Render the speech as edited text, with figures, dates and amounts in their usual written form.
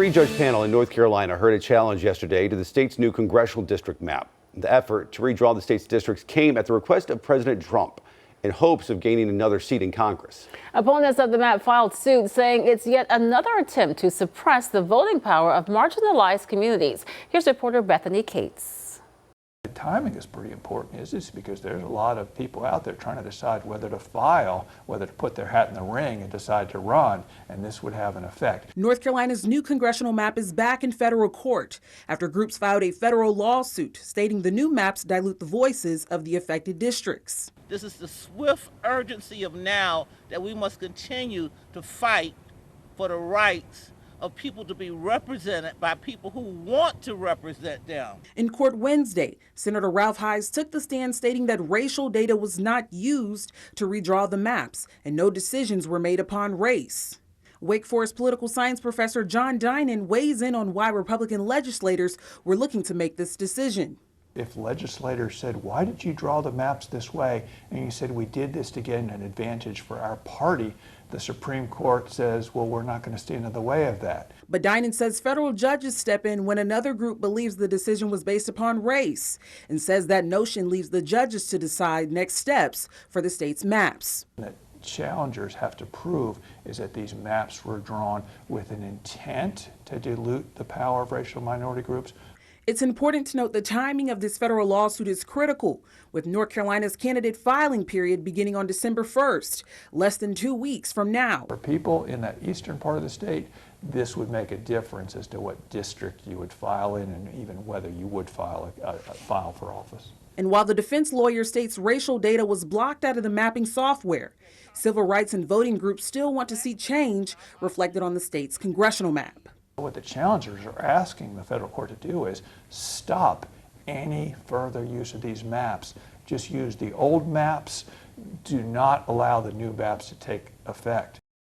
Three-judge panel in North Carolina heard a challenge yesterday to the state's new congressional district map. The effort to redraw the state's districts came at the request of President Trump in hopes of gaining another seat in Congress. Opponents of the map filed suit saying it's yet another attempt to suppress the voting power of marginalized communities. Here's reporter Bethany Cates. The timing is pretty important, is this? Because there's a lot of people out there trying to decide whether to file, whether to put their hat in the ring and decide to run, and this would have an effect. North Carolina's new congressional map is back in federal court after groups filed a federal lawsuit stating the new maps dilute the voices of the affected districts. This is the swift urgency of now that we must continue to fight for the rights of people to be represented by people who want to represent them. In court Wednesday, Senator Ralph Hise took the stand stating that racial data was not used to redraw the maps and no decisions were made upon race. Wake Forest political science professor John Dinan weighs in on why Republican legislators were looking to make this decision. If legislators said, why did you draw the maps this way? And you said, we did this to gain an advantage for our party. The Supreme Court says, well, we're not going to stand in the way of that. But Dinan says federal judges step in when another group believes the decision was based upon race and says that notion leaves the judges to decide next steps for the state's maps. That challengers have to prove is that these maps were drawn with an intent to dilute the power of racial minority groups. It's important to note the timing of this federal lawsuit is critical, with North Carolina's candidate filing period beginning on December 1st, less than 2 weeks from now. For people in that eastern part of the state, this would make a difference as to what district you would file in and even whether you would file for office. And while the defense lawyer states racial data was blocked out of the mapping software, civil rights and voting groups still want to see change reflected on the state's congressional map. What the challengers are asking the federal court to do is stop any further use of these maps. Just use the old maps. Do not allow the new maps to take effect.